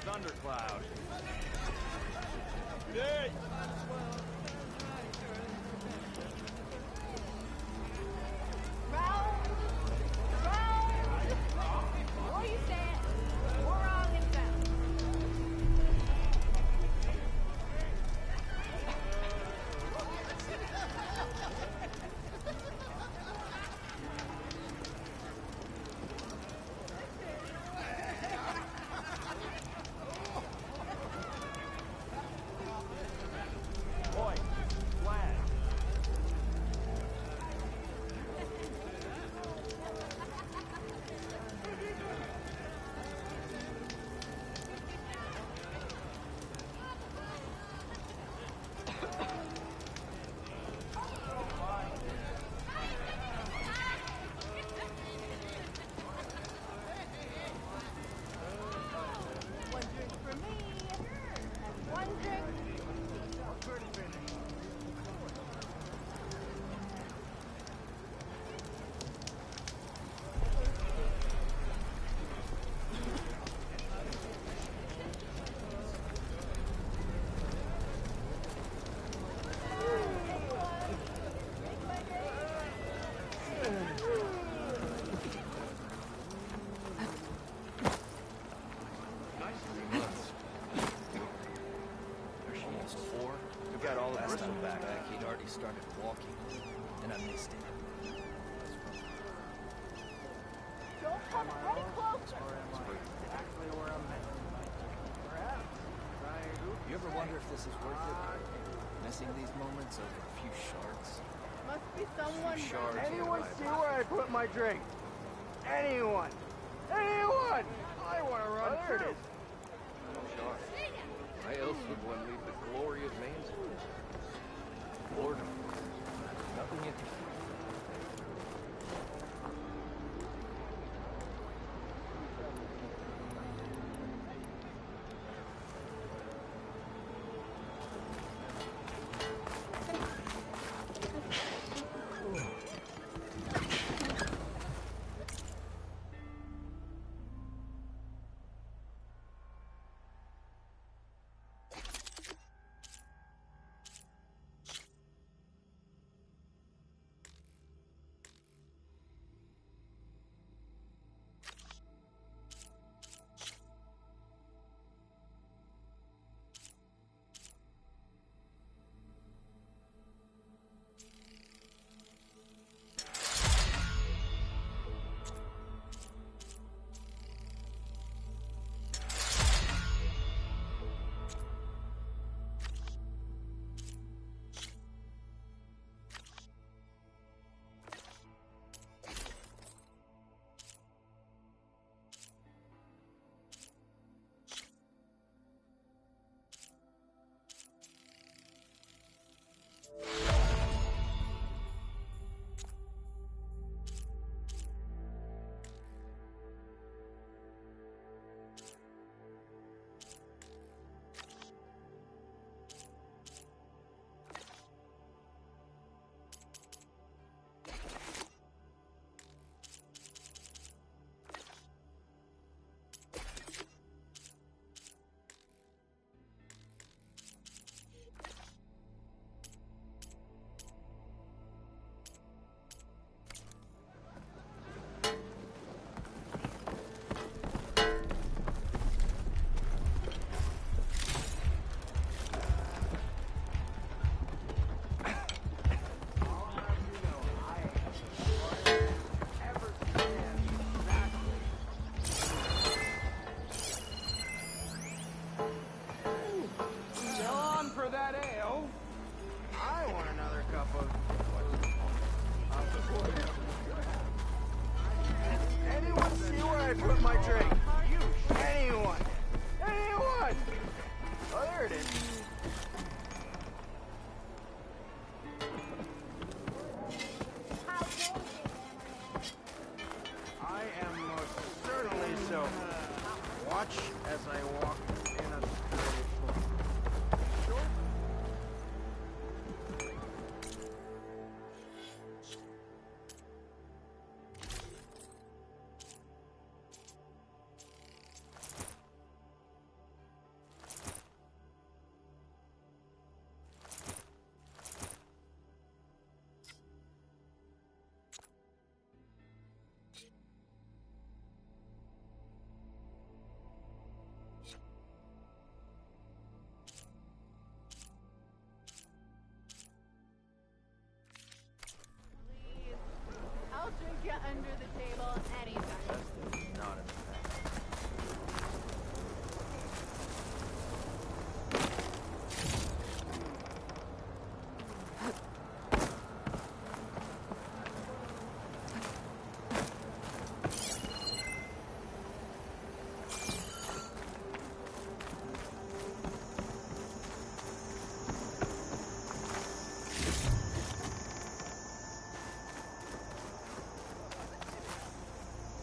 thundercloud. Hey! Round! What are you saying? We're wrong and found. Boy, flag. One drink for me, and one drink. There's almost 4. We've got all the Last Bristol time back. he'd already started walking, and I missed it. Don't come any closer. Exactly where I'm at. Perhaps. You ever wonder if this is worth it? Missing these moments over a few shards? Must be someone. Shards. Anyone see where I put my drink? Anyone? Anyone? I want to run There it too. is. Sharp. Why else would one leave the glory of man's boredom? Nothing interesting.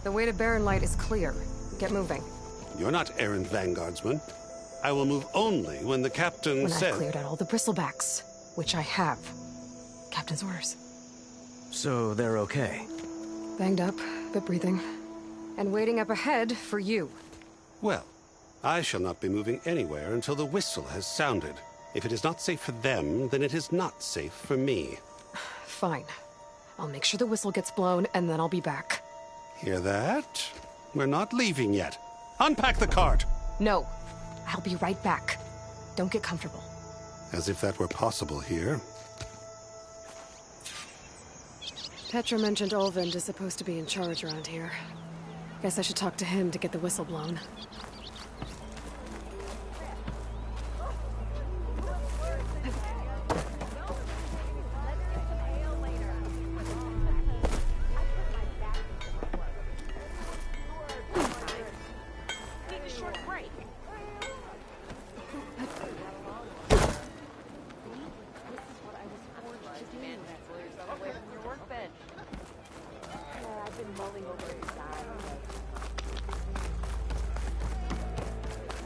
The way to Barren Light is clear. Get moving. You're not errand vanguardsman. I will move only when the captain says... When I've cleared out all the bristlebacks, which I have. Captain's orders. So they're okay? Banged up, but breathing. And waiting up ahead for you. Well, I shall not be moving anywhere until the whistle has sounded. If it is not safe for them, then it is not safe for me. Fine. I'll make sure the whistle gets blown, and then I'll be back. Hear that? We're not leaving yet. Unpack the cart! No. I'll be right back. Don't get comfortable. As if that were possible here. Petra mentioned Olvind is supposed to be in charge around here. Guess I should talk to him to get the whistle blown.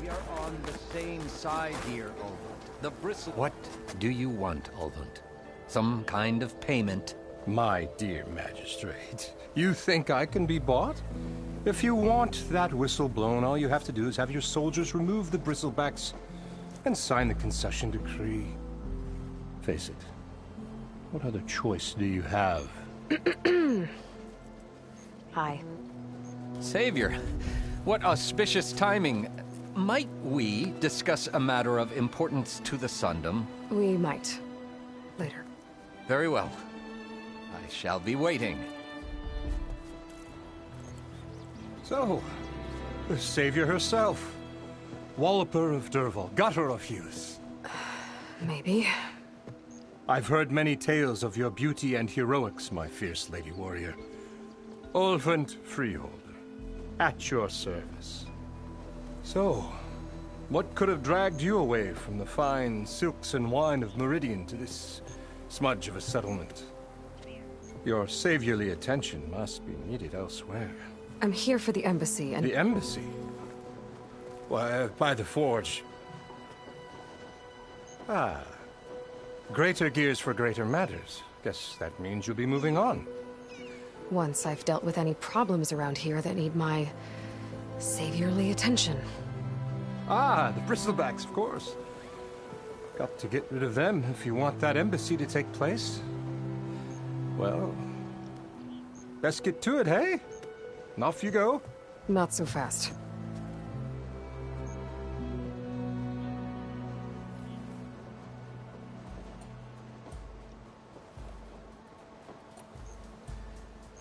We are on the same side here, Olvund. The bristle... What do you want, Olvund? Some kind of payment? My dear magistrate, you think I can be bought? If you want that whistle blown, all you have to do is have your soldiers remove the bristlebacks and sign the concession decree. Face it, what other choice do you have? Hi. Savior, what auspicious timing. Might we discuss a matter of importance to the Sundom? We might. Later. Very well. I shall be waiting. So, the savior herself. Walloper of Derval, gutter of youth. Maybe. I've heard many tales of your beauty and heroics, my fierce lady warrior. Olvund Freeholder, at your service. So, what could have dragged you away from the fine silks and wine of Meridian to this smudge of a settlement? Your saviorly attention must be needed elsewhere. I'm here for the embassy and... The embassy? Why, by the forge. Ah. Greater gears for greater matters. Guess that means you'll be moving on. Once I've dealt with any problems around here that need my... saviorly attention. Ah, the bristlebacks, of course. Got to get rid of them if you want that embassy to take place. Well, best get to it, hey? And off you go. Not so fast.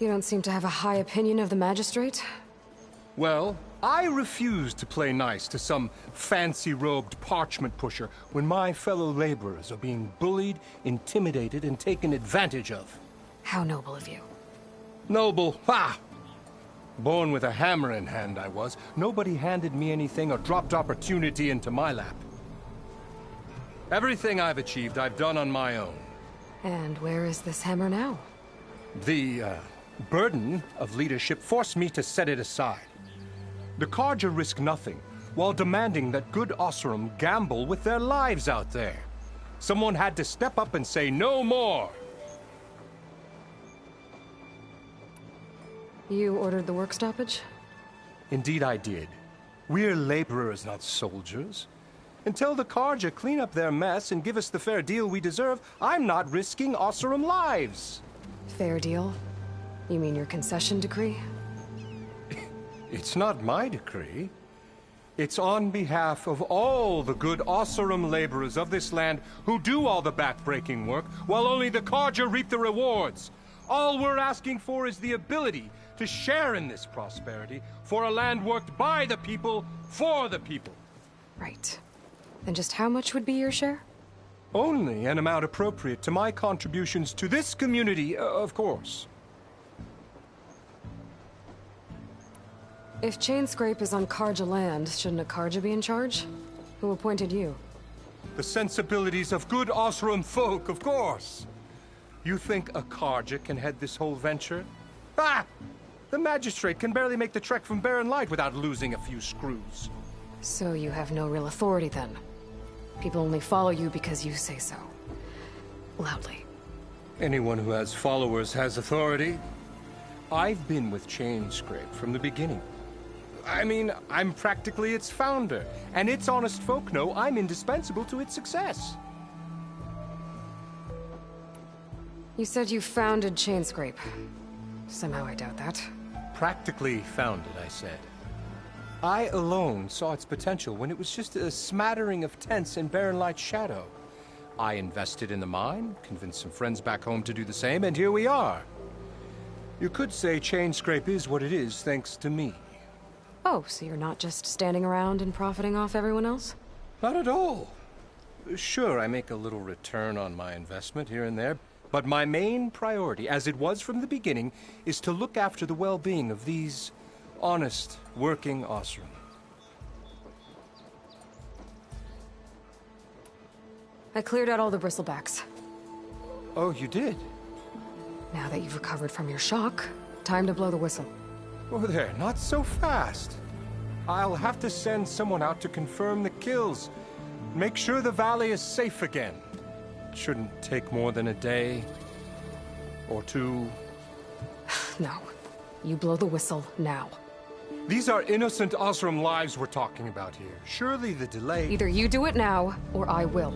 You don't seem to have a high opinion of the magistrate? Well, I refuse to play nice to some fancy-robed parchment pusher when my fellow laborers are being bullied, intimidated, and taken advantage of. How noble of you. Noble? Ha! Born with a hammer in hand, I was. Nobody handed me anything or dropped opportunity into my lap. Everything I've achieved, I've done on my own. And where is this hammer now? The, burden of leadership forced me to set it aside. The Carja risk nothing, while demanding that good Osseram gamble with their lives out there. Someone had to step up and say no more. You ordered the work stoppage? Indeed I did. We're laborers, not soldiers. Until the Carja clean up their mess and give us the fair deal we deserve, I'm not risking Osseram lives. Fair deal? You mean your concession decree? It's not my decree. It's on behalf of all the good Osseram laborers of this land who do all the back-breaking work, while only the Carja reap the rewards. All we're asking for is the ability to share in this prosperity for a land worked by the people, for the people. Right. Then just how much would be your share? Only an amount appropriate to my contributions to this community, of course. If Chainscrape is on Carja land, shouldn't a Carja be in charge? Who appointed you? The sensibilities of good Osseram folk, of course. You think a Carja can head this whole venture? Ah! The magistrate can barely make the trek from Barren Light without losing a few screws. So you have no real authority then? People only follow you because you say so. Loudly. Anyone who has followers has authority. I've been with Chainscrape from the beginning. I mean, I'm practically its founder, and its honest folk know I'm indispensable to its success. You said you founded Chainscrape. Somehow I doubt that. Practically founded, I said. I alone saw its potential when it was just a smattering of tents in Barren Light's shadow. I invested in the mine, convinced some friends back home to do the same, and here we are. You could say Chainscrape is what it is thanks to me. Oh, so you're not just standing around and profiting off everyone else? Not at all. Sure, I make a little return on my investment here and there, but my main priority, as it was from the beginning, is to look after the well-being of these honest, working Osram. I cleared out all the bristlebacks. Oh, you did? Now that you've recovered from your shock, time to blow the whistle. Oh there, not so fast. I'll have to send someone out to confirm the kills. Make sure the valley is safe again. It shouldn't take more than a day. Or two. No. You blow the whistle now. These are innocent Osram lives we're talking about here. Surely the delay... Either you do it now, or I will.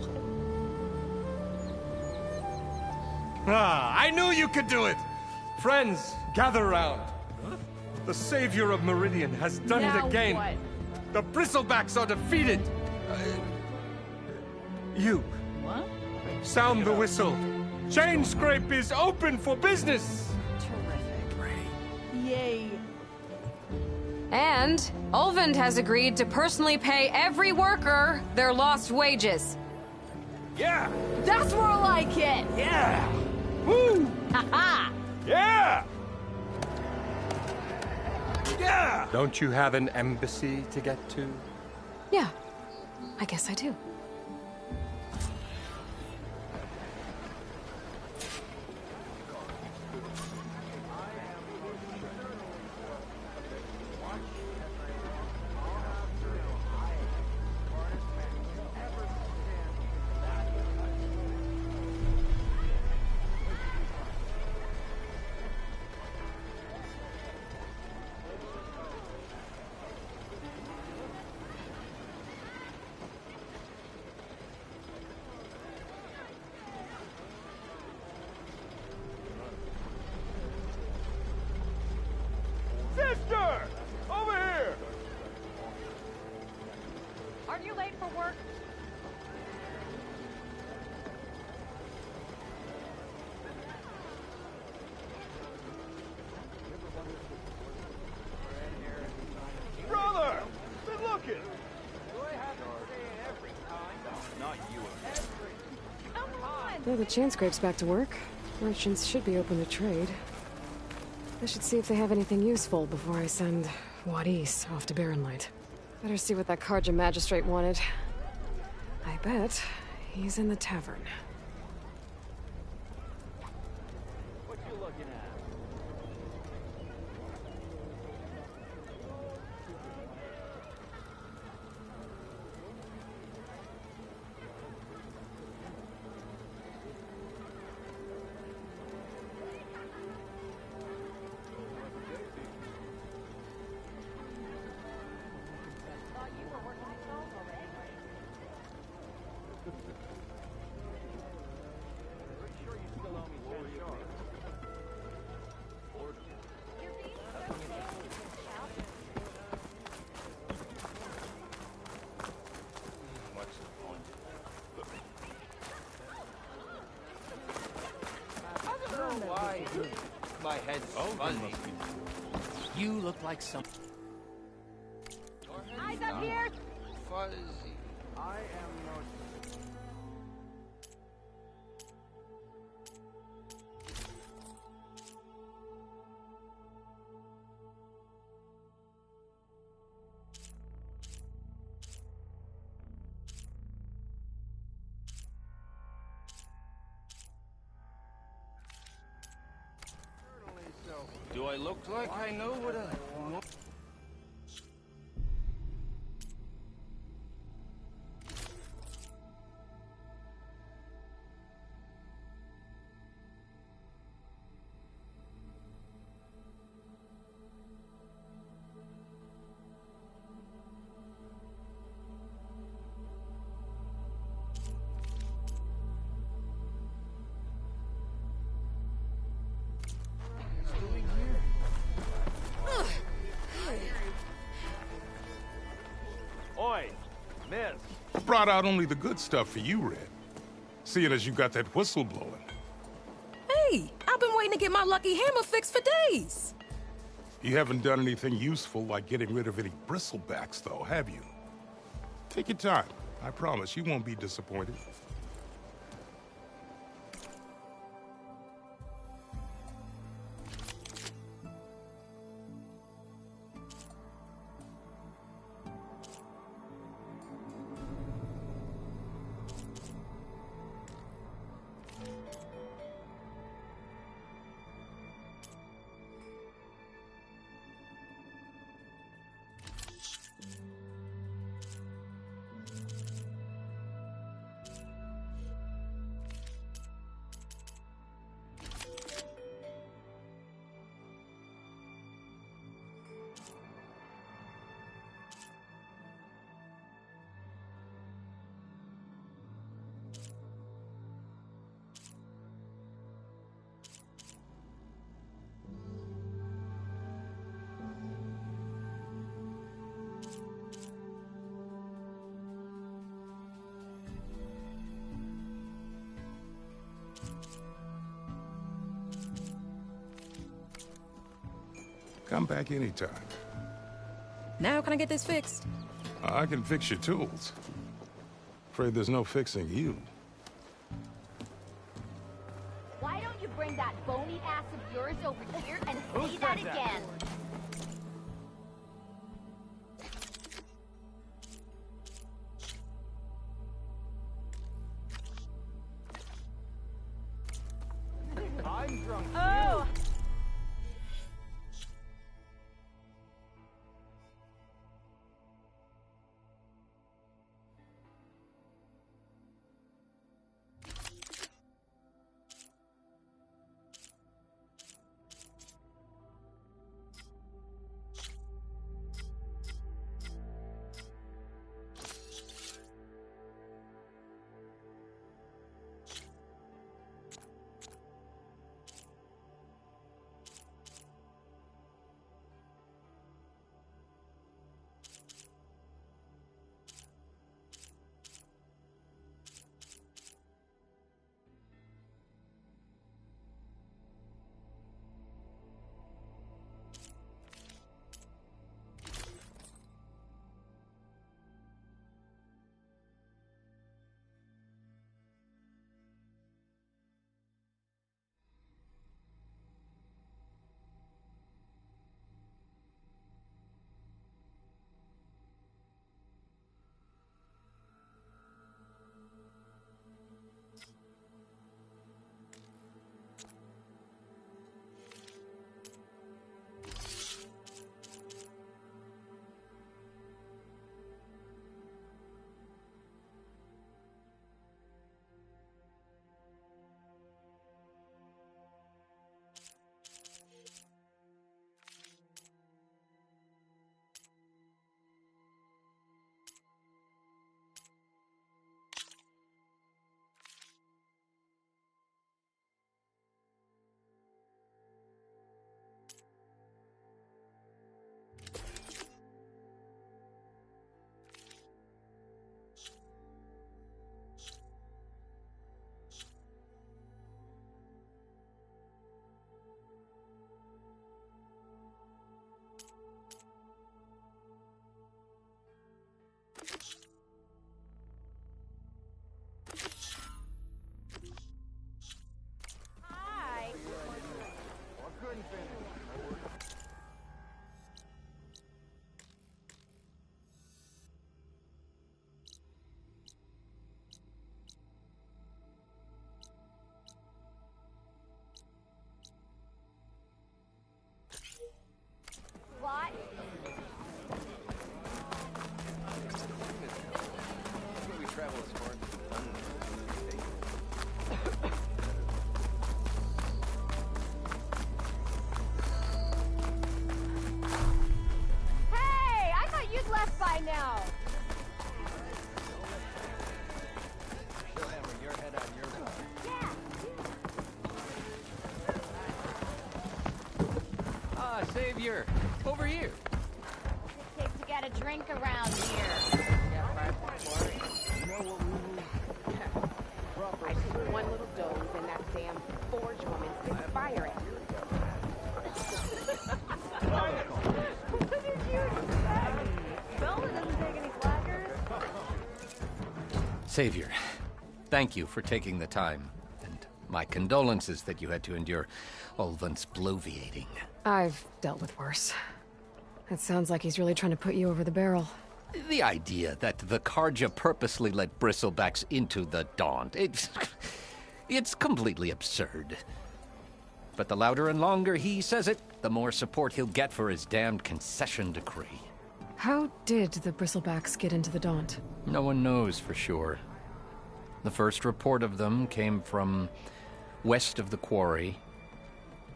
Ah, I knew you could do it! Friends, gather round. The savior of Meridian has done Now it again. what? The bristlebacks are defeated. You. What? Sound the whistle. Chainscrape is open for business. Terrific. Yay. And Ulvund has agreed to personally pay every worker their lost wages. Yeah! That's more like it. Yeah! Woo! Ha-ha. Yeah! Yeah! Don't you have an embassy to get to? Yeah, I guess I do. Sister! Over here! Aren't you late for work? Brother! Been looking! Come on. Well, the Chainscrape's back to work. Merchants should be open to trade. I should see if they have anything useful before I send Wadis off to Barren Light. Better see what that Karja magistrate wanted. I bet he's in the tavern. What you looking at? Thought you were working the stalls already. Pretty sure you still owe me 10 shards. You're being so silly, Shout. What's the point? I don't know why my head's fuzzy. You look like some... Eyes up here. Fuzzy. I am no... Do I I look like I know what I want. Oi, miss. I brought out only the good stuff for you, Red. Seeing as you got that whistle blowing. Hey, I've been waiting to get my lucky hammer fixed for days. You haven't done anything useful like getting rid of any bristlebacks, though, have you? Take your time. I promise you won't be disappointed. Come back anytime. Now can I get this fixed? I can fix your tools. Afraid there's no fixing you. Why don't you bring that bony ass of yours over here and say that again? I'm drunk. Oh! Savior, over here. It takes to get a drink around here. I took one little dose and that damn Forge woman's conspiring. What did you expect? Velma doesn't take any slackers. Savior, thank you for taking the time. And my condolences that you had to endure Ulvund's bloviating. I've dealt with worse. It sounds like he's really trying to put you over the barrel. The idea that the Karja purposely let Bristlebacks into the Daunt, it's completely absurd. But the louder and longer he says it, the more support he'll get for his damned concession decree. How did the Bristlebacks get into the Daunt? No one knows for sure. The first report of them came from west of the quarry.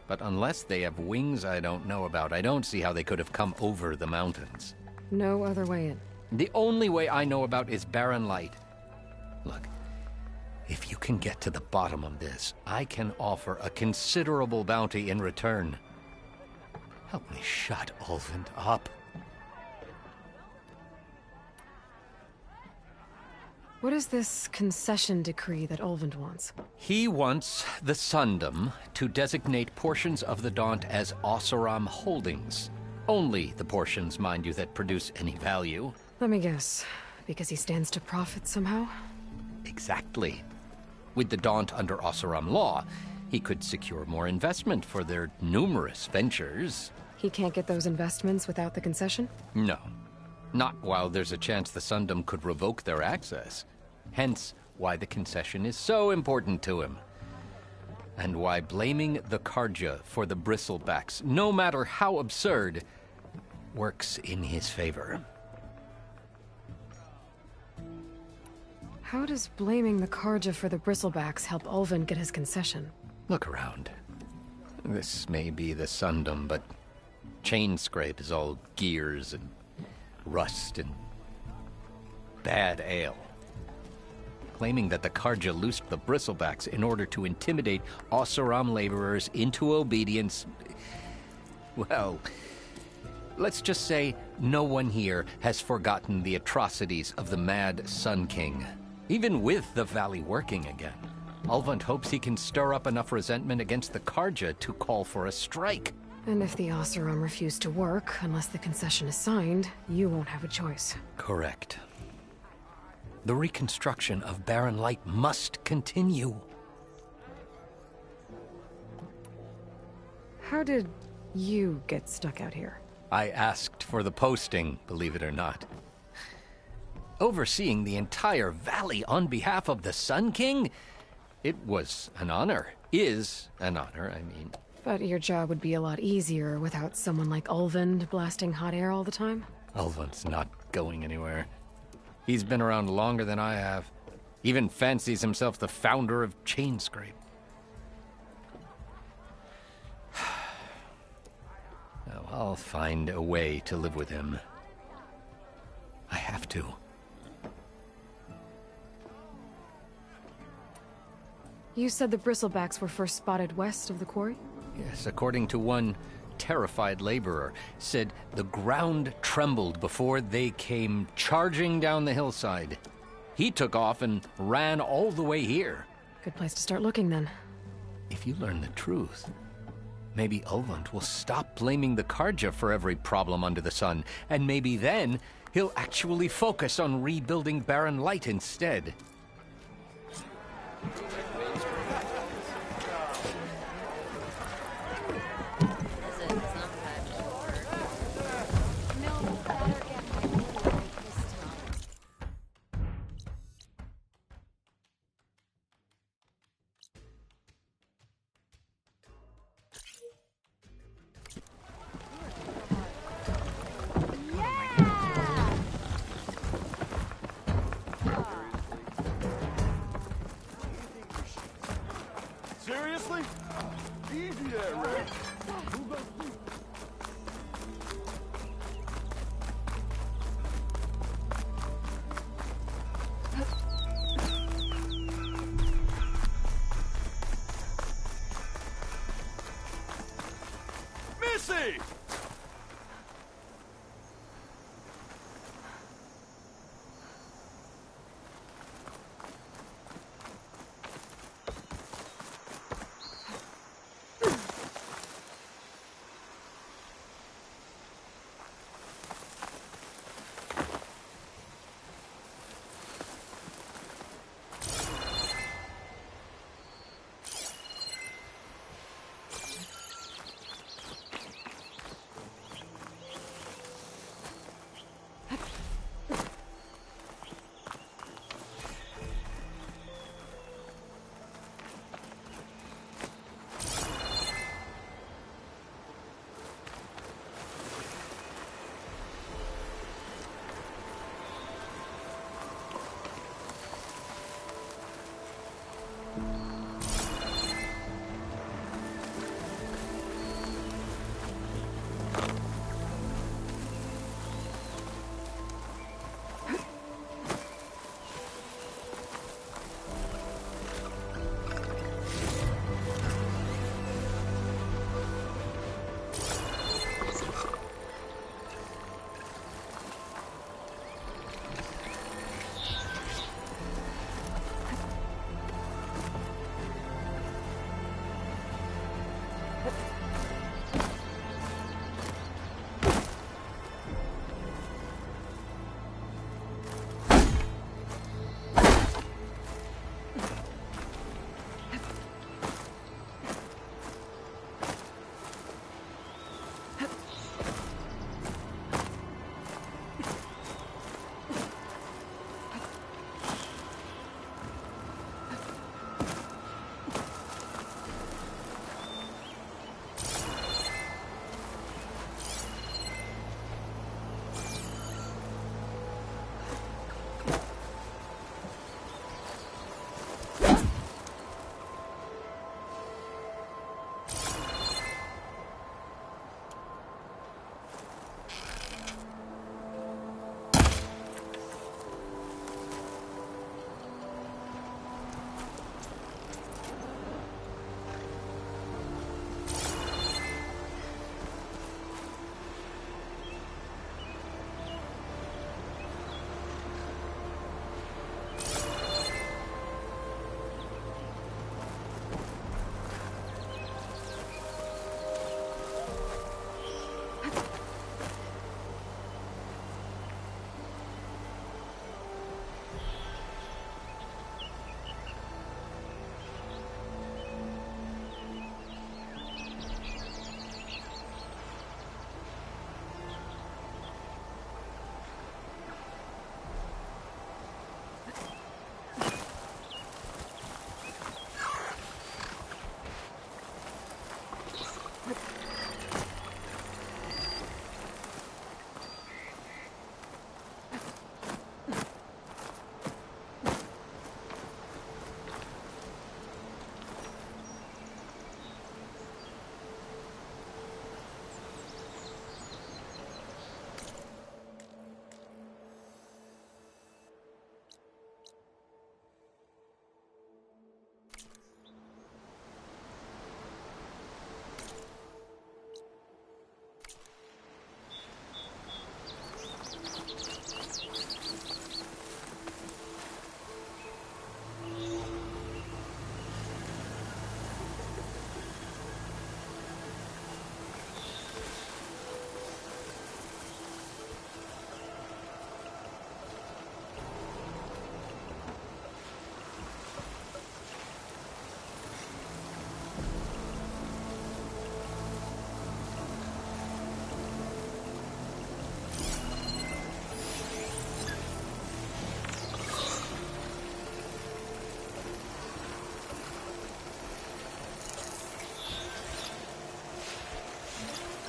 But unless they have wings I don't know about, I don't see how they could have come over the mountains. No other way in. The only way I know about is Barren Light. Look, if you can get to the bottom of this, I can offer a considerable bounty in return. Help me shut Ulvund up. What is this concession decree that Ulvund wants? He wants the Sundom to designate portions of the Daunt as Oseram holdings. Only the portions, mind you, that produce any value. Let me guess. Because he stands to profit somehow? Exactly. With the Daunt under Oseram law, he could secure more investment for their numerous ventures. He can't get those investments without the concession? No. Not while there's a chance the Sundom could revoke their access. Hence, why the concession is so important to him. And why blaming the Karja for the Bristlebacks, no matter how absurd, works in his favor. How does blaming the Karja for the Bristlebacks help Ulvund get his concession? Look around. This may be the Sundom, but Chainscrape is all gears and rust and bad ale. Claiming that the Karja loosed the Bristlebacks in order to intimidate Oseram laborers into obedience. Well, let's just say no one here has forgotten the atrocities of the Mad Sun King. Even with the Valley working again, Ulvund hopes he can stir up enough resentment against the Karja to call for a strike. And if the Oseram refuse to work, unless the concession is signed, you won't have a choice. Correct. The reconstruction of Barren Light must continue. How did you get stuck out here? I asked for the posting, believe it or not. Overseeing the entire valley on behalf of the Sun King? It was an honor. Is an honor, I mean. But your job would be a lot easier without someone like Ulvund blasting hot air all the time? Ulvund's not going anywhere. He's been around longer than I have. Even fancies himself the founder of Chainscrape. Now, I'll find a way to live with him. I have to. You said the Bristlebacks were first spotted west of the quarry? Yes, according to one terrified laborer, said the ground trembled before they came charging down the hillside. He took off and ran all the way here. Good place to start looking, then. If you learn the truth, maybe Ulvund will stop blaming the Karja for every problem under the sun, and maybe then he'll actually focus on rebuilding Barren Light instead. Seriously? Easy there, Red. Who goes through? Missy!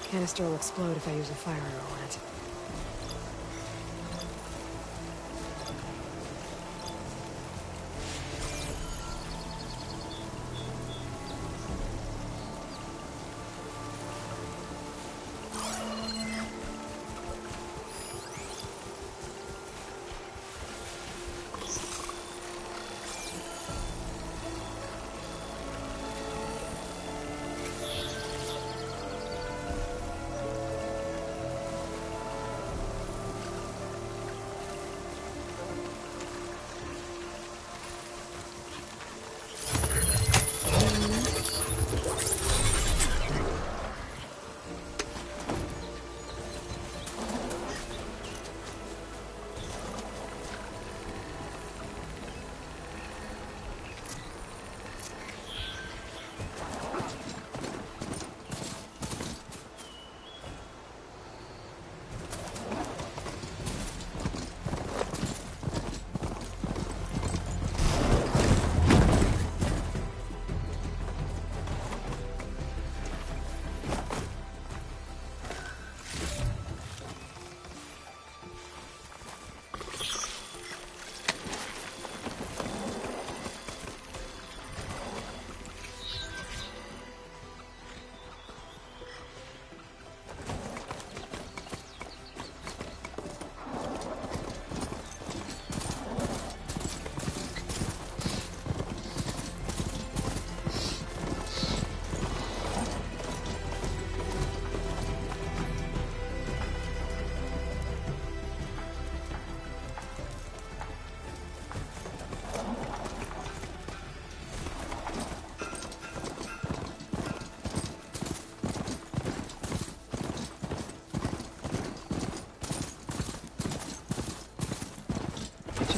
Canister will explode if I use a fire arrow on it.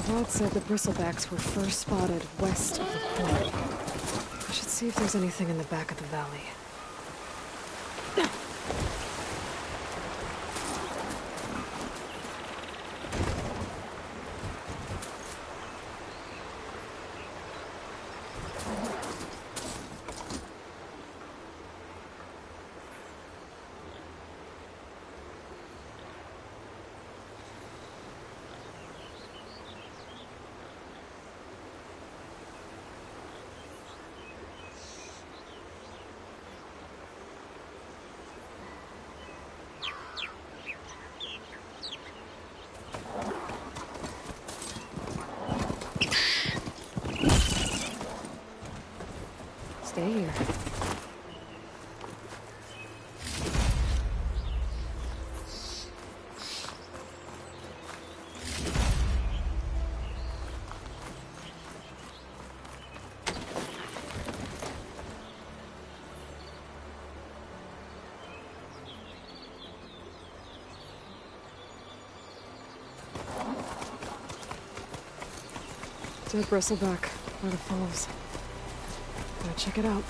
Javad said the bristlebacks were first spotted west of the port. I should see if there's anything in the back of the valley. Stay here. Dead bristleback by the falls. Gotta check it out.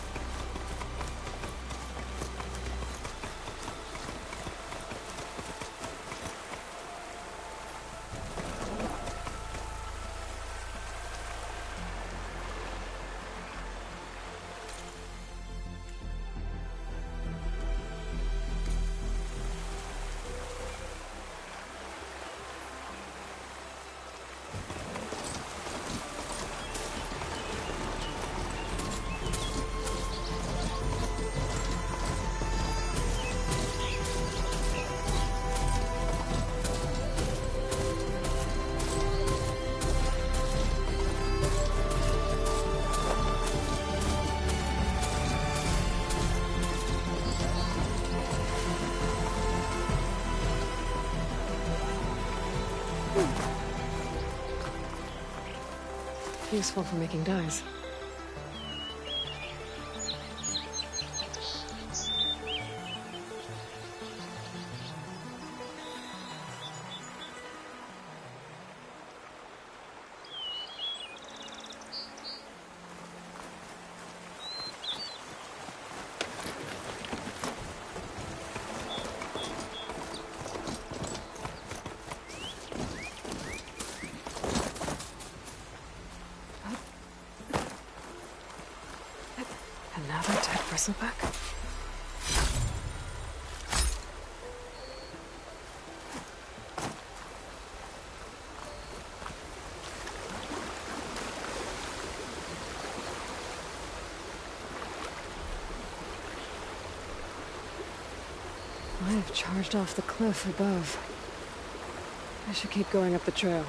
Useful for making dyes. Another dead bristleback? Might have charged off the cliff above. I should keep going up the trail.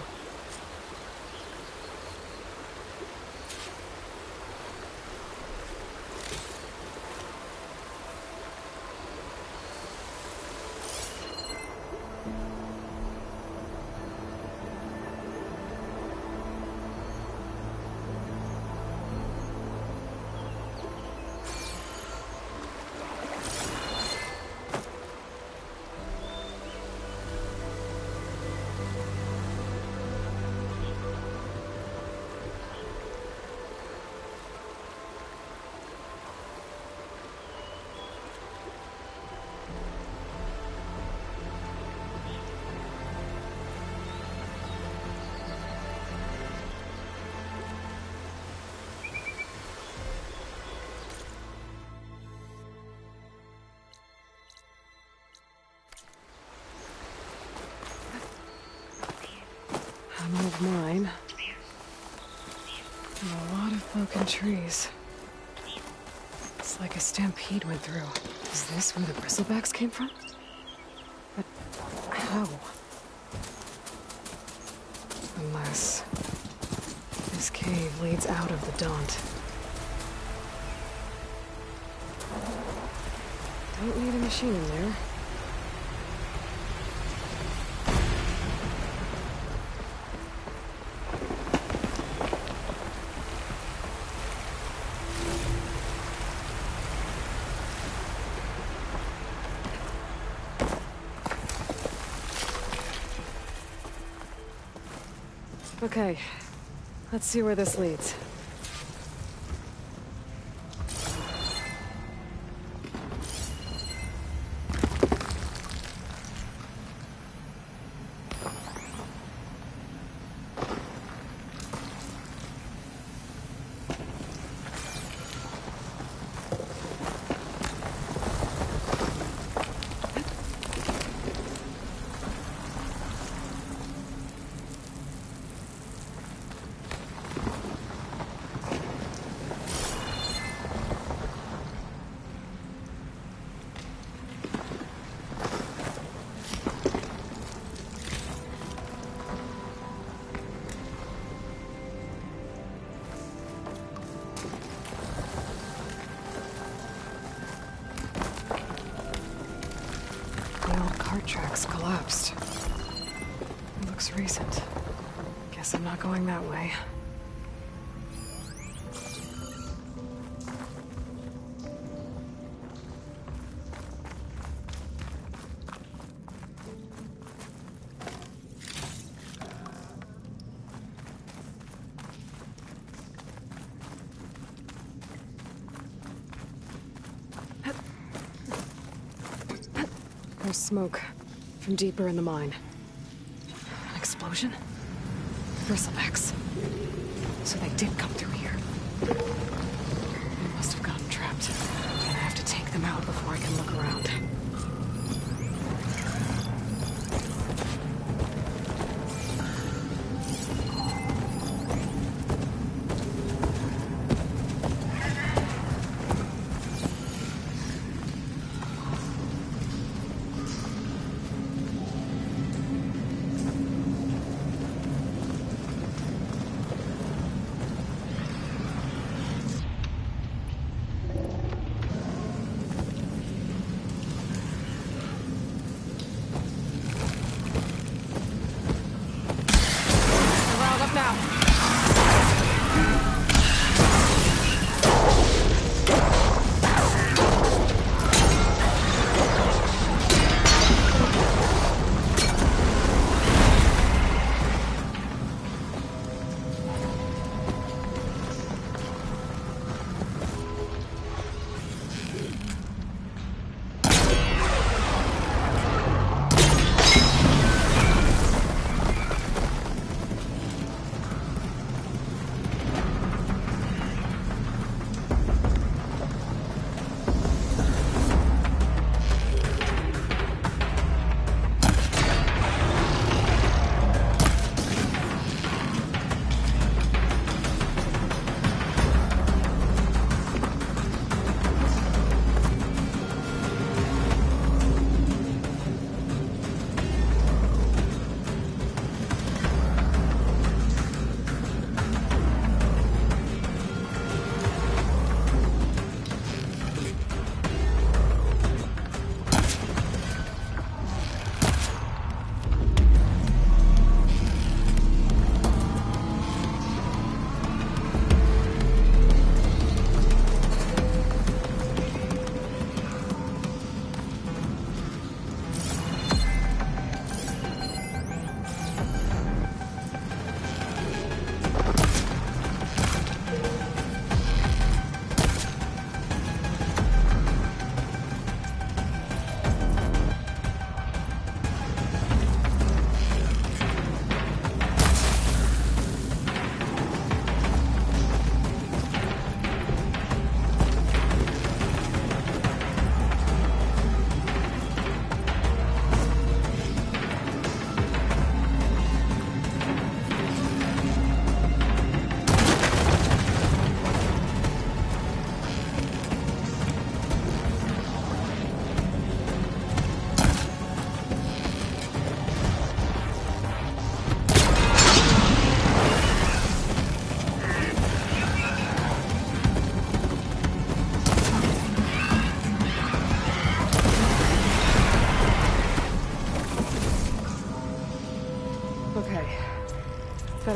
An old mine. And a lot of broken trees. It's like a stampede went through. Is this where the bristlebacks came from? But how? Unless this cave leads out of the Daunt. Don't need a machine in there. Okay, let's see where this leads. Tracks collapsed. It looks recent. Guess I'm not going that way. There's smoke from deeper in the mine. An explosion? Bristlebacks. So they did come through here. They must have gotten trapped. And I have to take them out before I can look around.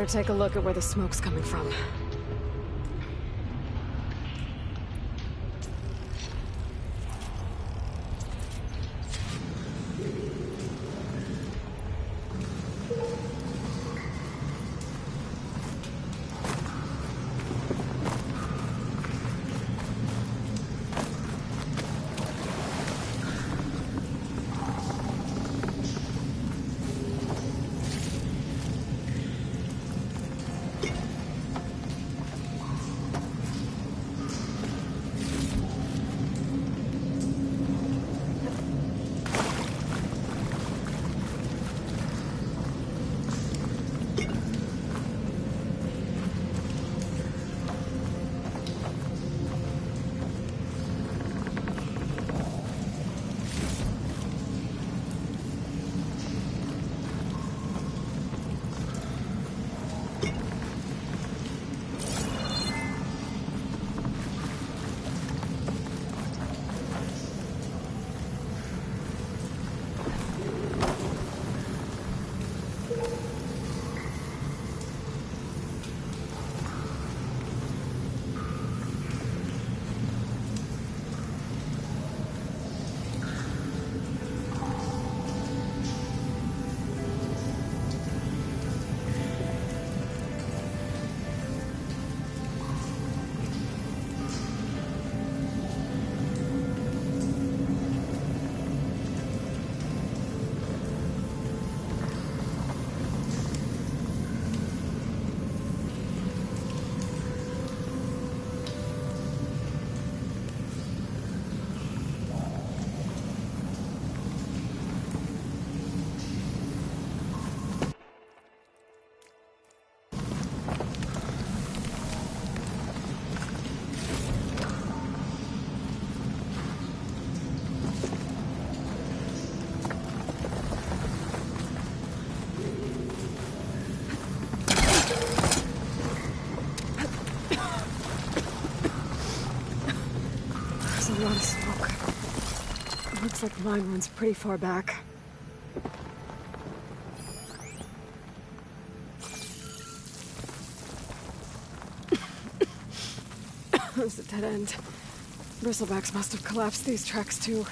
Better take a look at where the smoke's coming from. There's a lot of smoke. It looks like the line runs pretty far back. There's a dead end. Bristlebacks must have collapsed these tracks too.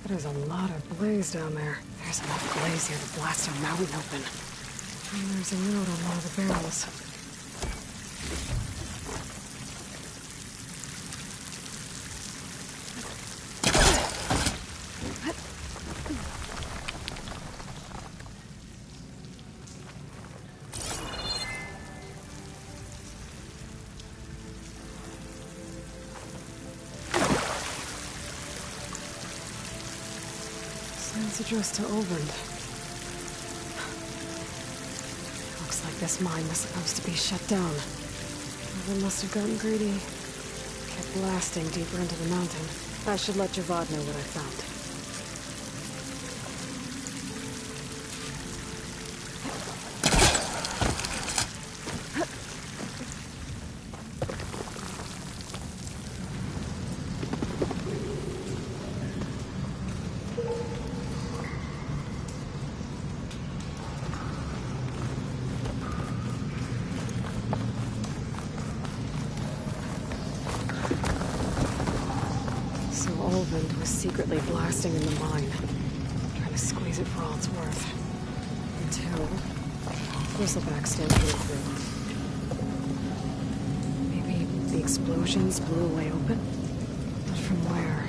There's a lot of blaze down there. There's enough blaze here to blast a mountain open. And there's a note on one of the barrels. It's addressed to Olvend. Looks like this mine was supposed to be shut down. Olvend must have gotten greedy. Kept blasting deeper into the mountain. I should let Javad know what I found. Olvend was secretly blasting in the mine, trying to squeeze it for all it's worth. Until Bristleback stampeded through. Maybe the explosions blew away open? But from where?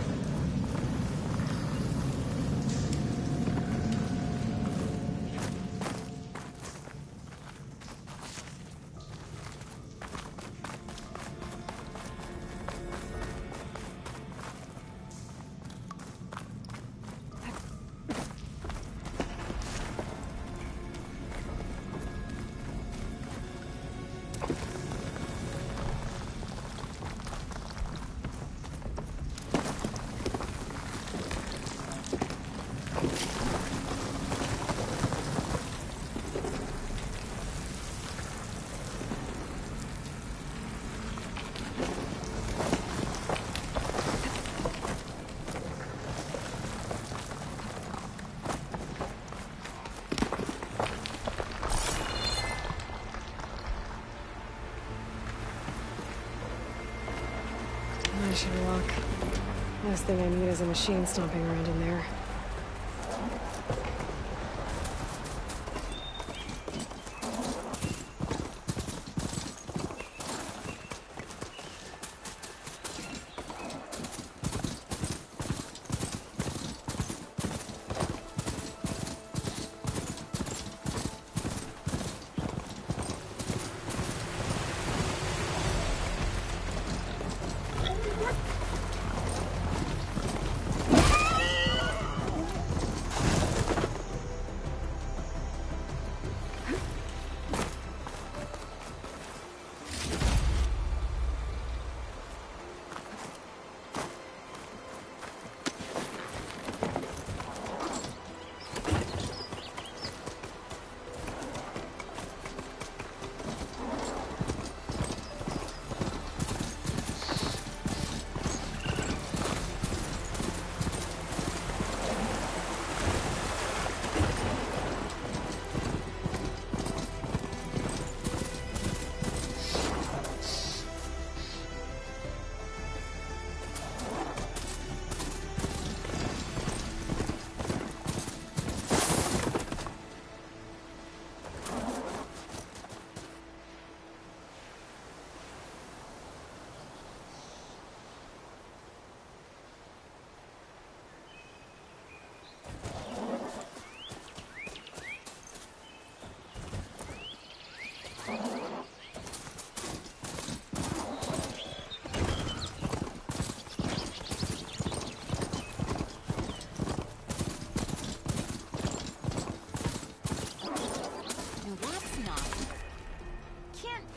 Last thing I need is a machine stomping around in there.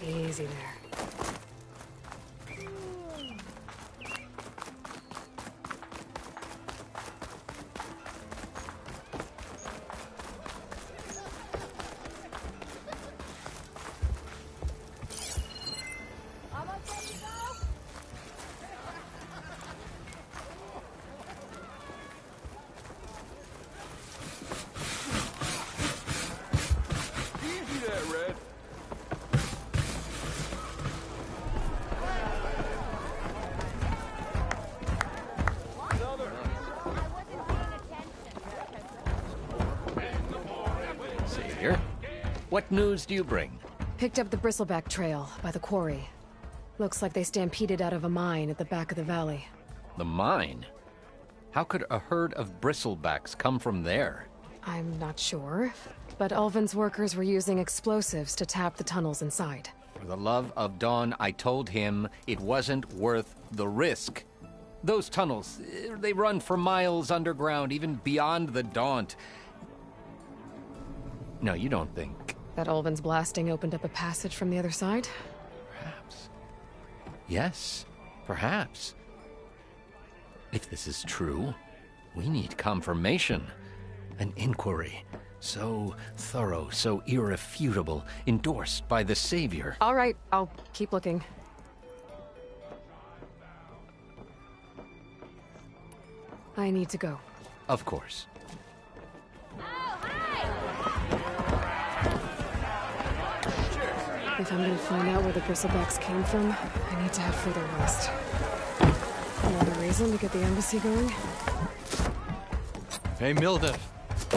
Easy there. What news do you bring? Picked up the bristleback trail by the quarry. Looks like they stampeded out of a mine at the back of the valley. The mine? How could a herd of bristlebacks come from there? I'm not sure, but Ulvin's workers were using explosives to tap the tunnels inside. For the love of Dawn, I told him it wasn't worth the risk. Those tunnels, they run for miles underground, even beyond the Daunt. No, you don't think... That Ulvin's blasting opened up a passage from the other side? Perhaps. Yes, perhaps. If this is true, we need confirmation. An inquiry. So thorough, so irrefutable, endorsed by the Savior. All right, I'll keep looking. I need to go. Of course. If I'm gonna find out where the bristlebacks came from, I need to have further rest. Another reason to get the embassy going? Hey, Mildef.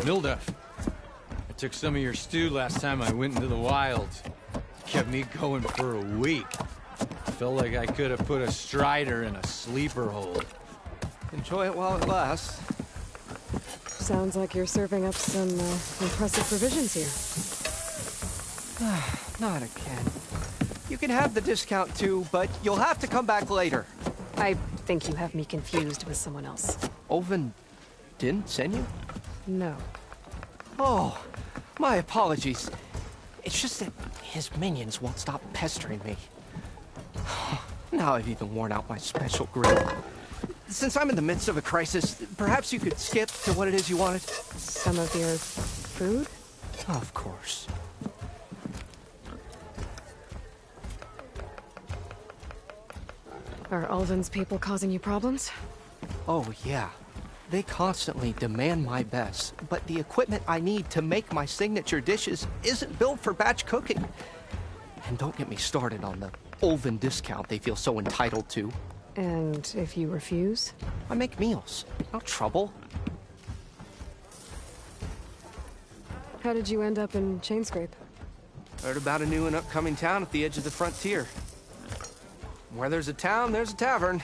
Mildef. I took some of your stew last time I went into the wilds. Kept me going for a week. Felt like I could have put a strider in a sleeper hole. Enjoy it while it lasts. Sounds like you're serving up some impressive provisions here. Not again. You can have the discount too, but you'll have to come back later. I think you have me confused with someone else. Ulvin didn't send you? No. Oh, my apologies. It's just that his minions won't stop pestering me. Now I've even worn out my special grill. Since I'm in the midst of a crisis, perhaps you could skip to what it is you wanted? Some of your food? Of course. Are Ulvin's people causing you problems? Oh, yeah. They constantly demand my best, but the equipment I need to make my signature dishes isn't built for batch cooking. And don't get me started on the Ulvin discount they feel so entitled to. And if you refuse? I make meals. No trouble. How did you end up in Chainscrape? Heard about a new and upcoming town at the edge of the frontier. Where there's a town, there's a tavern.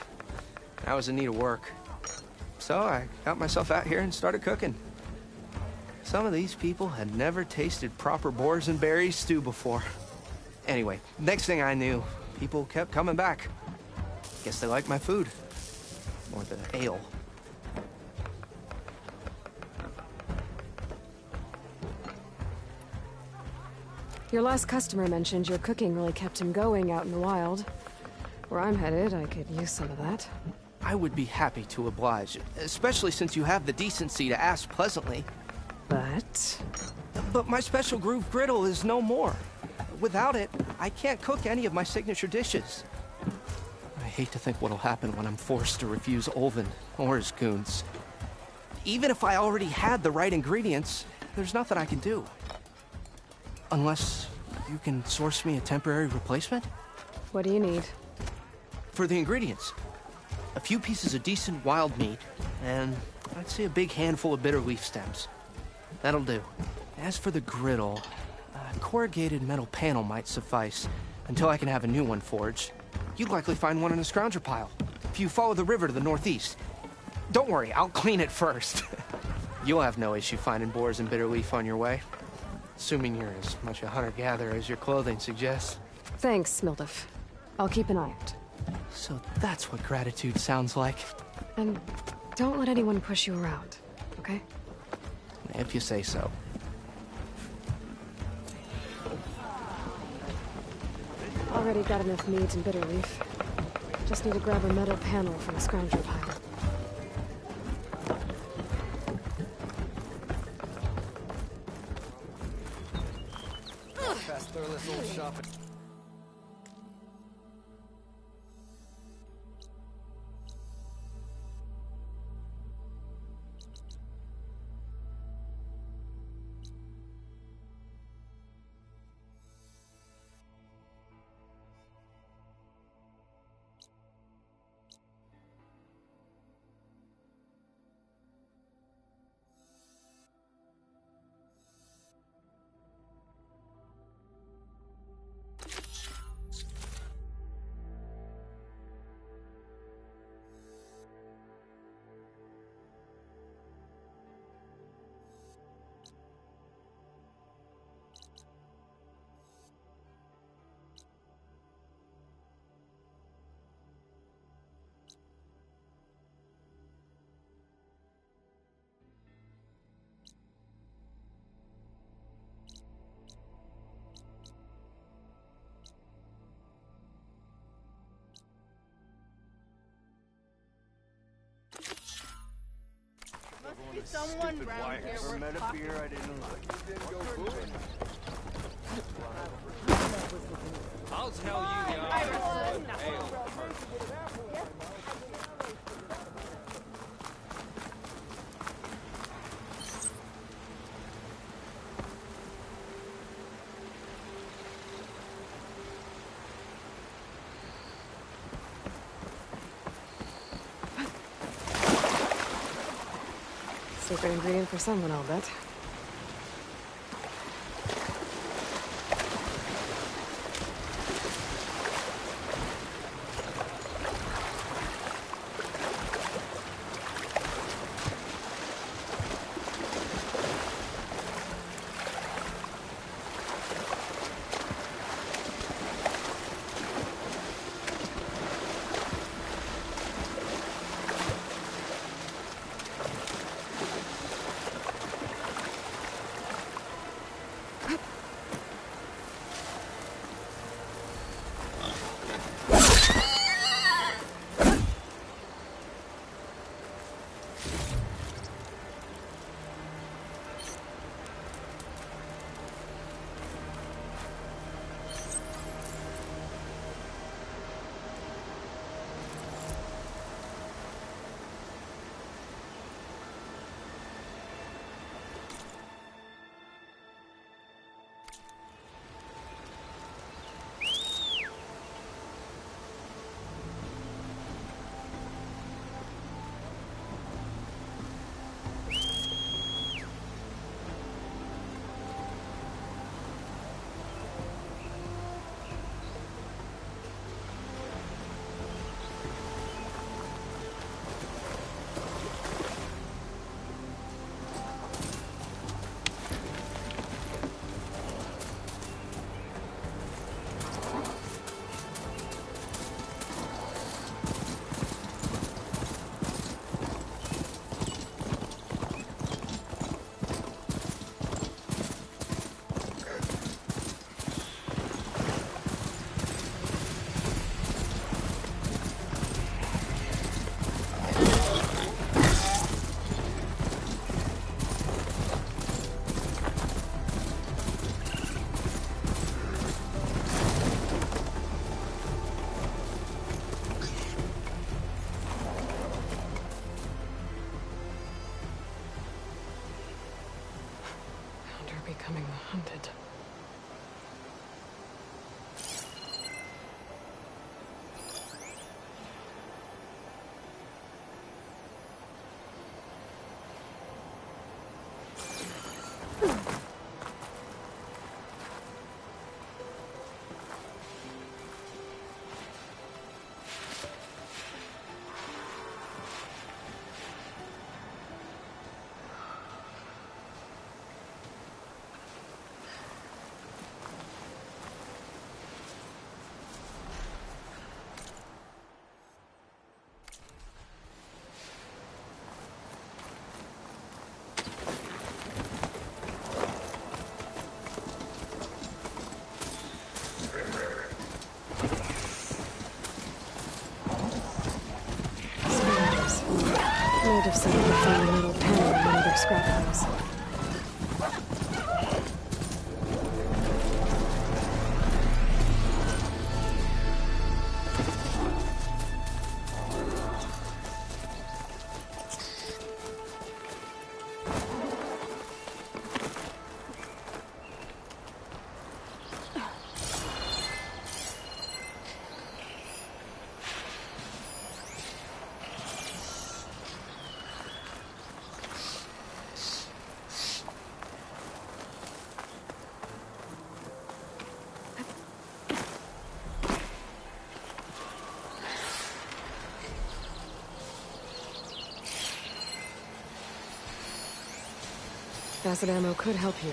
I was in need of work. So I got myself out here and started cooking. Some of these people had never tasted proper boars and berries stew before. Anyway, next thing I knew, people kept coming back. Guess they liked my food. Or the ale. Your last customer mentioned your cooking really kept him going out in the wild. Where I'm headed, I could use some of that. I would be happy to oblige, especially since you have the decency to ask pleasantly. But my special groove griddle is no more. Without it, I can't cook any of my signature dishes. I hate to think what'll happen when I'm forced to refuse Olvin or his goons. Even if I already had the right ingredients, there's nothing I can do. Unless you can source me a temporary replacement? What do you need? For the ingredients. A few pieces of decent wild meat, and I'd say a big handful of bitter leaf stems. That'll do. As for the griddle, a corrugated metal panel might suffice until I can have a new one forged. You'd likely find one in a scrounger pile, if you follow the river to the northeast. Don't worry, I'll clean it first. You'll have no issue finding boars and bitter leaf on your way. Assuming you're as much a hunter-gatherer as your clothing suggests. Thanks, Mildef. I'll keep an eye out. So that's what gratitude sounds like. And don't let anyone push you around, okay? If you say so. Already got enough meat and bitter leaf. Just need to grab a metal panel from the scrounger pile. Past Thurless old shopping. Someone round here worth met a beer I didn't like. I'll tell you the Secret ingredient for someone, I'll bet. becoming hunted. Might have said I found a metal panel in one of their scrap piles. Acid ammo could help here.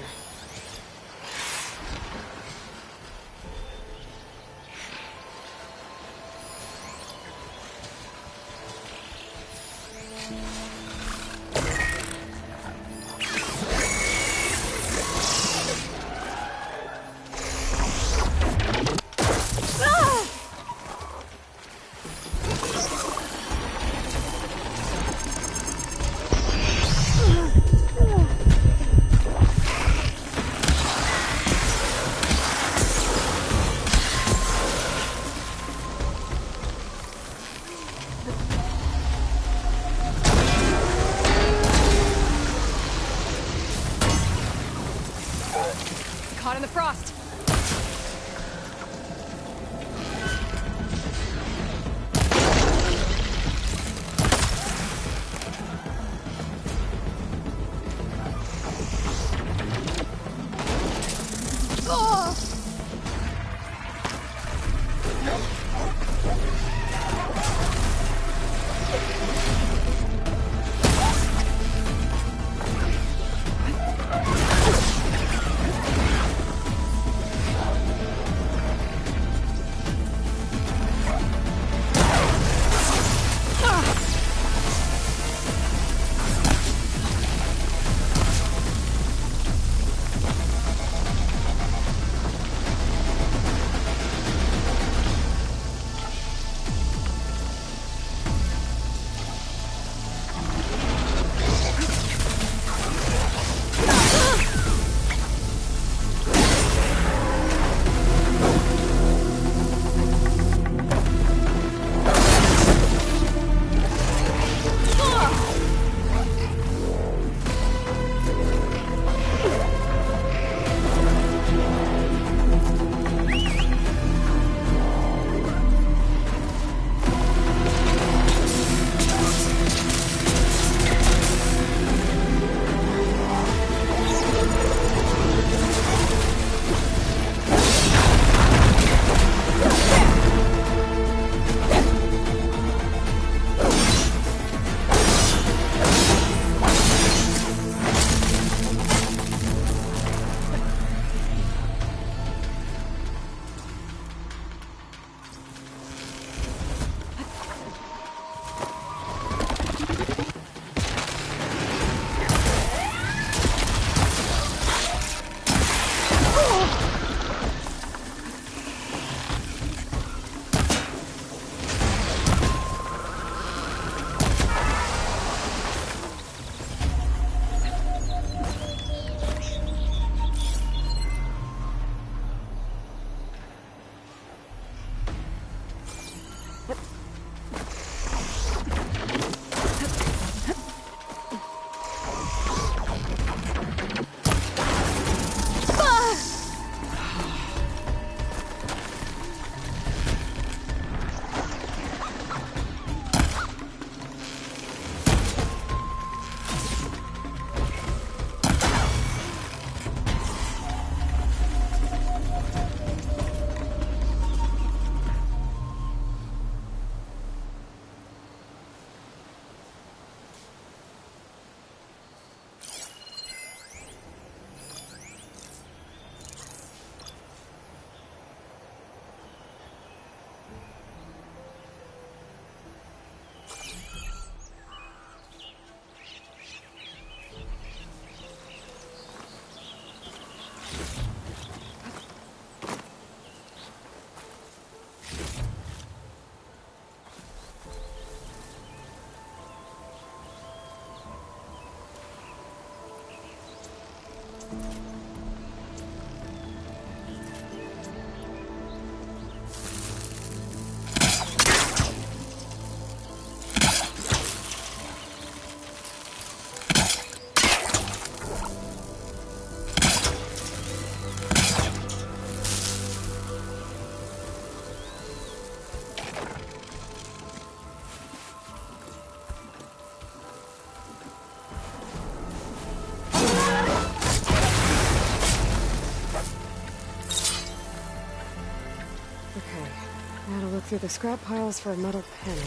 look through the scrap piles for a metal panel.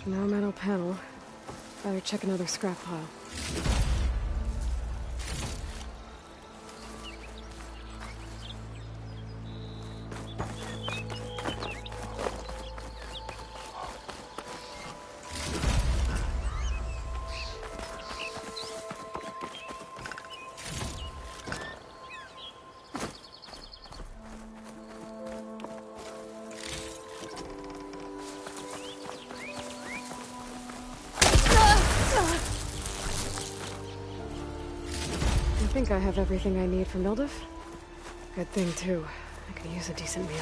No metal panel. Better check another scrap pile. I think I have everything I need for Mildef. Good thing, too. I could use a decent meal.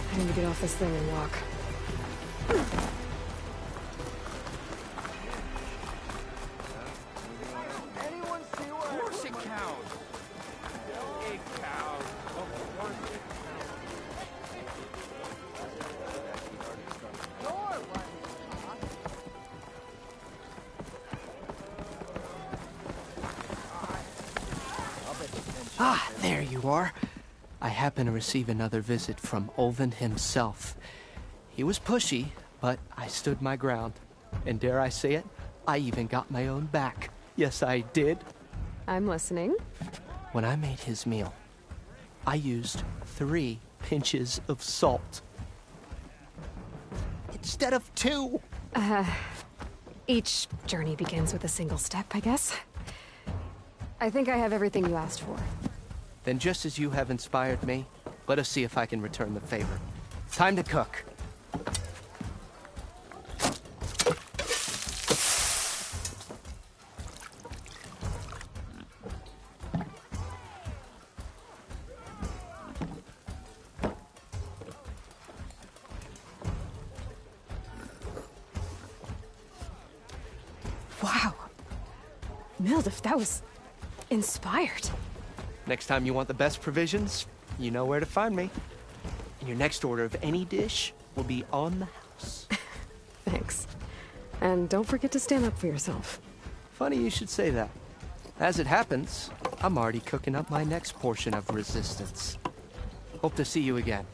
I need to get off this thing and walk. Anyone see where? Of course it counts. Big cows. Of course it Ah, there you are. I happen to receive another visit from Olvin himself. He was pushy, but I stood my ground. And dare I say it, I even got my own back. Yes, I did. I'm listening. When I made his meal, I used 3 pinches of salt. Instead of 2. Each journey begins with a single step, I guess. I think I have everything you asked for. Then just as you have inspired me, let us see if I can return the favor. Time to cook. Wow. Mildef, that was inspired. Next time you want the best provisions, you know where to find me. And your next order of any dish will be on the house. Thanks. And don't forget to stand up for yourself. Funny you should say that. As it happens, I'm already cooking up my next portion of resistance. Hope to see you again.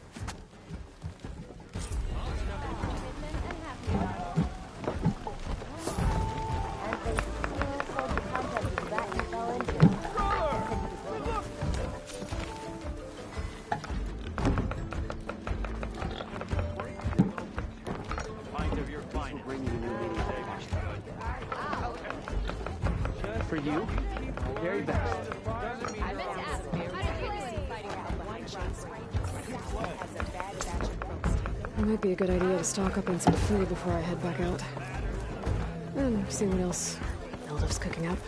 for you. Very best. I meant to ask, how did you do in fighting out behind It might be a good idea to stock up on some food before I head back out. And see what else Ildif's cooking up.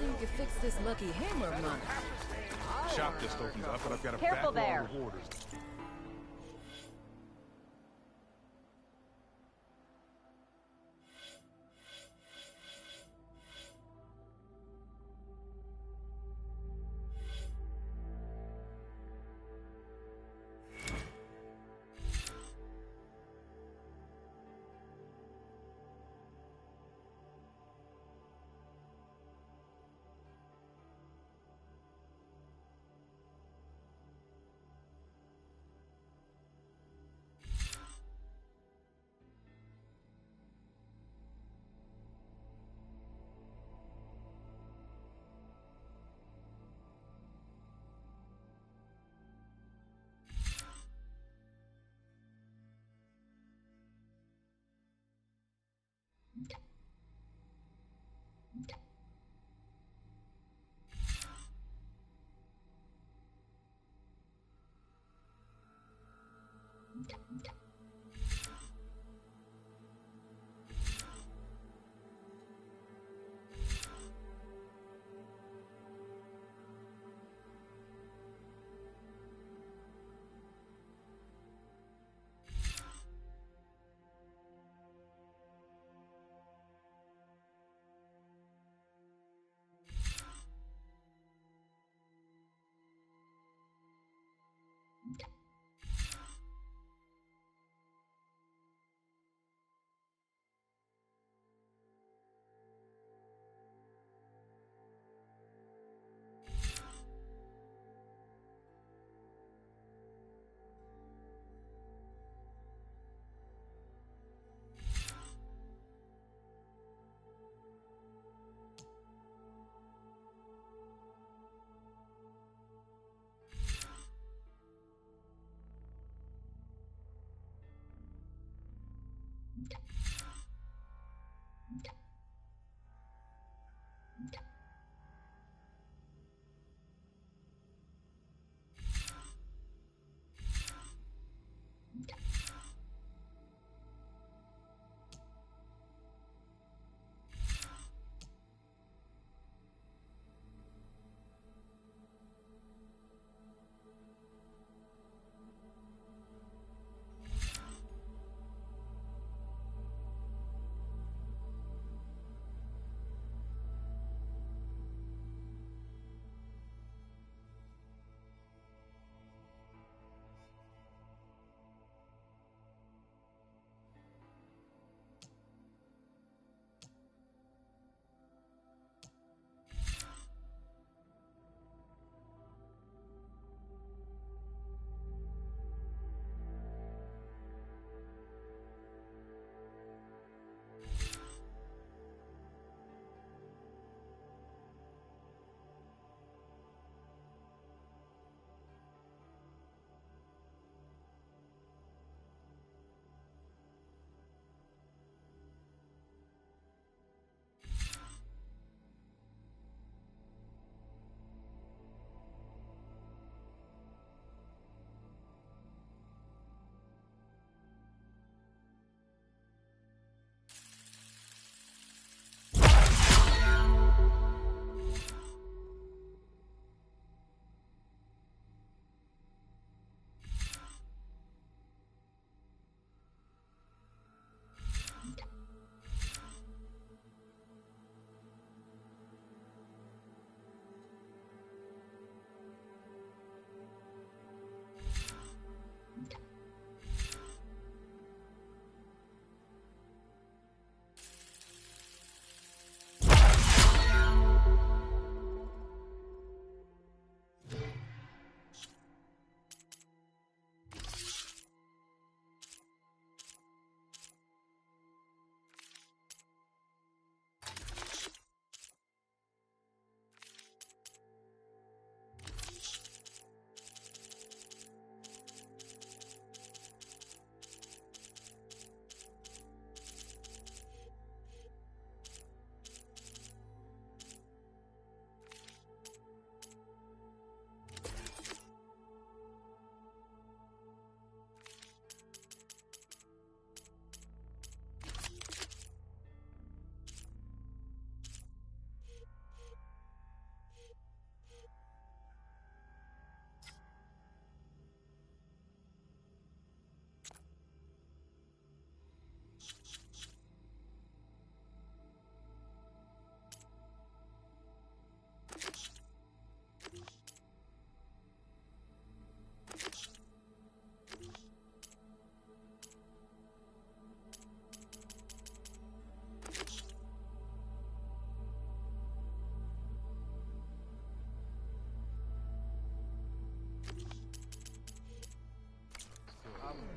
You can fix this lucky hammer of mine. Shop just opened up, and I've got a Careful backlog there. of orders.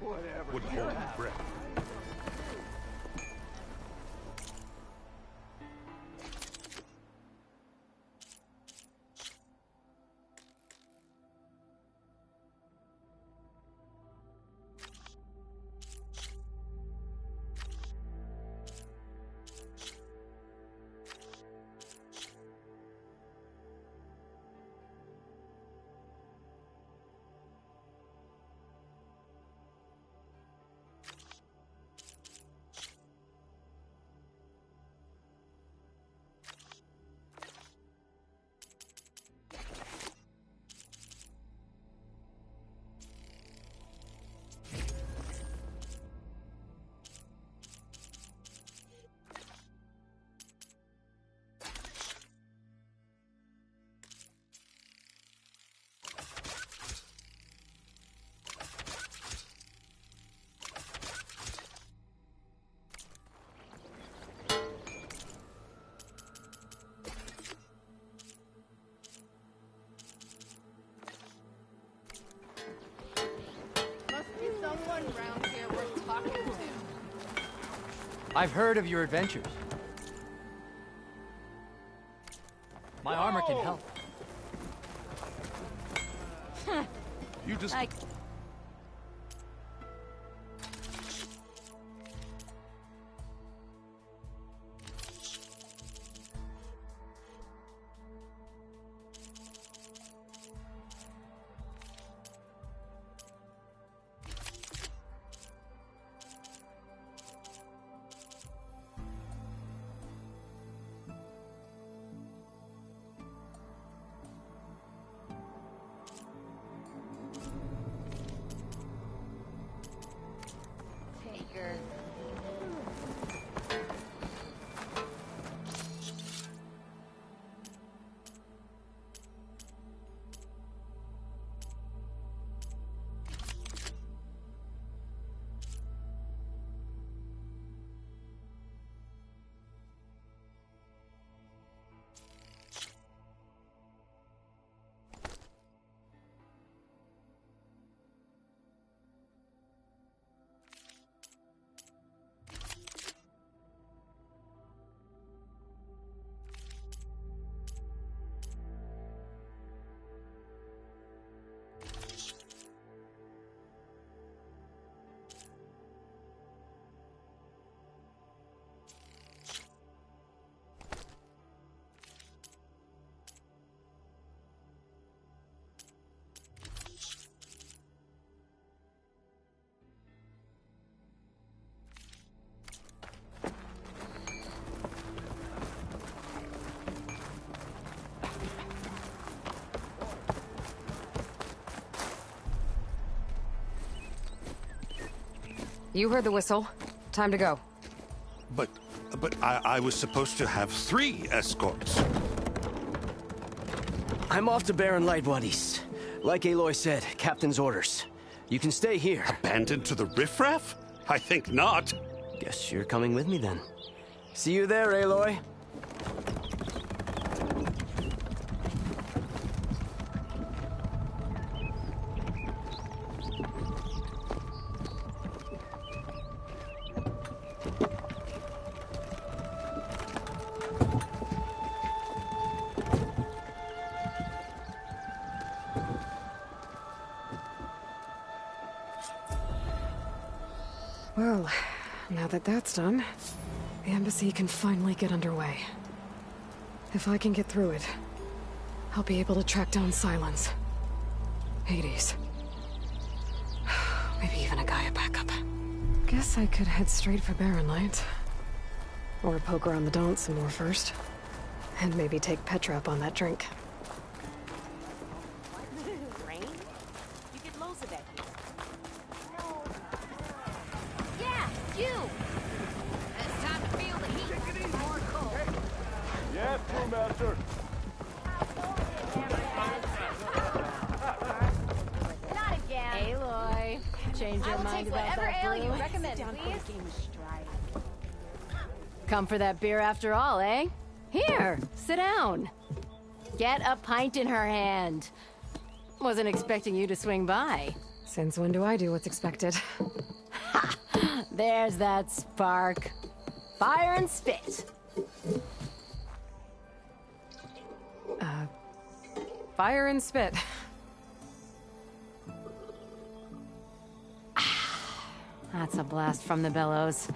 Whatever. Wouldn't hold your breath. Someone round here worth talking to. I've heard of your adventures. My armor can help. You just... You heard the whistle. Time to go. But I was supposed to have 3 escorts. I'm off to Barren Light, Wadis. Like Aloy said, Captain's orders. You can stay here. Abandoned to the riffraff? I think not. Guess you're coming with me then. See you there, Aloy. Well, now that that's done, the embassy can finally get underway. If I can get through it, I'll be able to track down Silence, Hades, maybe even a Gaia backup. Guess I could head straight for Barren Light. Or poke around the Daunt some more first. And maybe take Petra up on that drink. Rain? You get loads of that here. Yeah, you! Come for that beer after all, eh? Here, sit down. Get a pint in her hand. Wasn't expecting you to swing by. Since when do I do what's expected? Ha! There's that spark. Fire and spit. Fire and spit. That's a blast from the bellows.